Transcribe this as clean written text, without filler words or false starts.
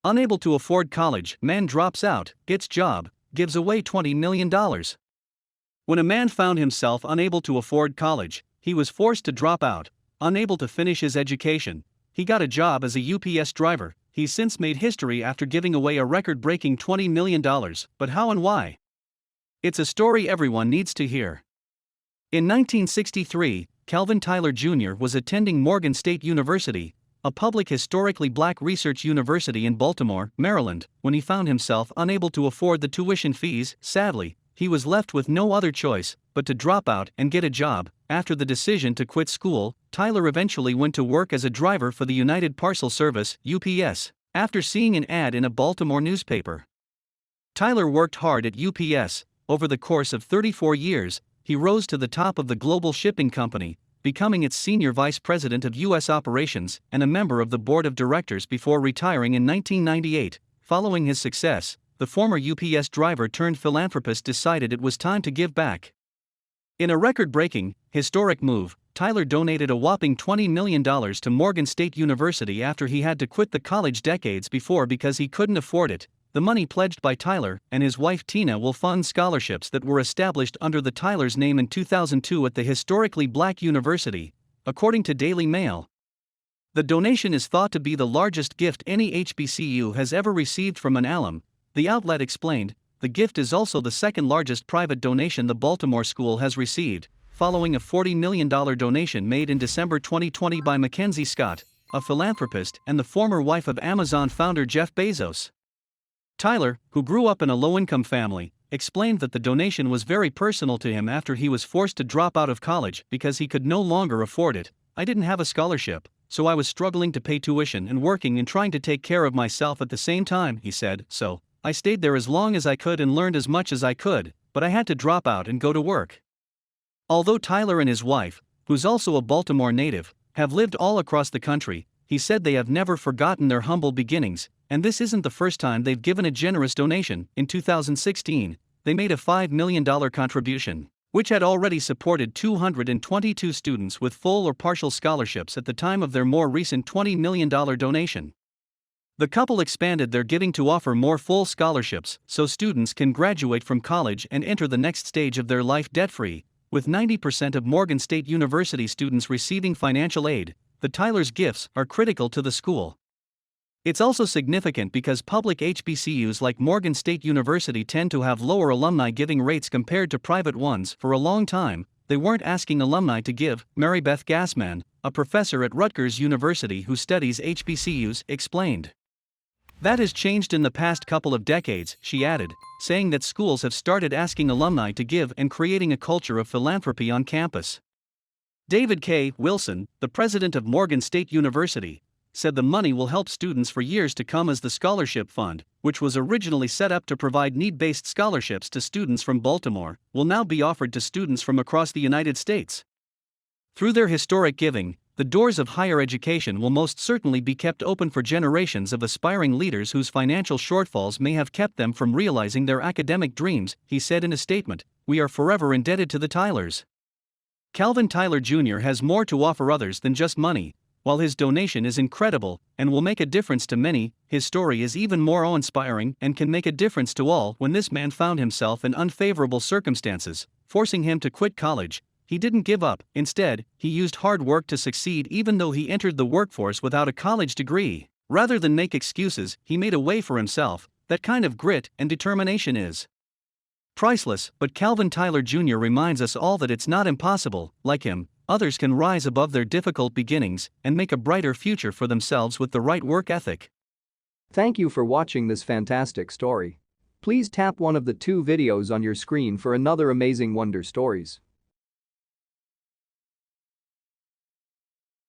Unable to afford college, man drops out, gets job, gives away $20 million. When a man found himself unable to afford college, he was forced to drop out. Unable to finish his education, he got a job as a UPS driver. He's since made history after giving away a record-breaking $20 million, but how and why? It's a story everyone needs to hear. In 1963, Calvin Tyler Jr. was attending Morgan State University, a public historically black research university in Baltimore, Maryland, when he found himself unable to afford the tuition fees. Sadly, he was left with no other choice but to drop out and get a job. After the decision to quit school, Tyler eventually went to work as a driver for the United Parcel Service, UPS, after seeing an ad in a Baltimore newspaper. Tyler worked hard at UPS. Over the course of 34 years, he rose to the top of the global shipping company, becoming its senior vice president of U.S. operations and a member of the board of directors before retiring in 1998. Following his success, the former UPS driver turned philanthropist decided it was time to give back. In a record-breaking, historic move, Tyler donated a whopping $20 million to Morgan State University after he had to quit the college decades before because he couldn't afford it. The money pledged by Tyler and his wife Tina will fund scholarships that were established under the Tyler's name in 2002 at the historically black university, according to Daily Mail. The donation is thought to be the largest gift any HBCU has ever received from an alum, the outlet explained. The gift is also the second largest private donation the Baltimore school has received, following a $40 million donation made in December 2020 by Mackenzie Scott, a philanthropist and the former wife of Amazon founder Jeff Bezos. Tyler, who grew up in a low-income family, explained that the donation was very personal to him after he was forced to drop out of college because he could no longer afford it. I didn't have a scholarship, so I was struggling to pay tuition and working and trying to take care of myself at the same time, he said. So I stayed there as long as I could and learned as much as I could, but I had to drop out and go to work. Although Tyler and his wife, who's also a Baltimore native, have lived all across the country, he said they have never forgotten their humble beginnings, and this isn't the first time they've given a generous donation. In 2016, they made a $5 million contribution, which had already supported 222 students with full or partial scholarships at the time of their more recent $20 million donation. The couple expanded their giving to offer more full scholarships so students can graduate from college and enter the next stage of their life debt-free. With 90% of Morgan State University students receiving financial aid, the Tyler's gifts are critical to the school. It's also significant because public HBCUs like Morgan State University tend to have lower alumni giving rates compared to private ones. For a long time, they weren't asking alumni to give, Mary Beth Gassman, a professor at Rutgers University who studies HBCUs, explained. That has changed in the past couple of decades, she added, saying that schools have started asking alumni to give and creating a culture of philanthropy on campus. David K. Wilson, the president of Morgan State University, said the money will help students for years to come as the scholarship fund, which was originally set up to provide need-based scholarships to students from Baltimore, will now be offered to students from across the United States. Through their historic giving, the doors of higher education will most certainly be kept open for generations of aspiring leaders whose financial shortfalls may have kept them from realizing their academic dreams, he said in a statement. We are forever indebted to the Tylers. Calvin Tyler Jr. has more to offer others than just money. While his donation is incredible and will make a difference to many, his story is even more awe-inspiring and can make a difference to all. When this man found himself in unfavorable circumstances, forcing him to quit college, he didn't give up. Instead, he used hard work to succeed even though he entered the workforce without a college degree. Rather than make excuses, he made a way for himself. That kind of grit and determination is priceless. But Calvin Tyler Jr. reminds us all that it's not impossible. Like him, others can rise above their difficult beginnings and make a brighter future for themselves with the right work ethic. Thank you for watching this fantastic story. Please tap one of the 2 videos on your screen for another amazing Wonder Stories.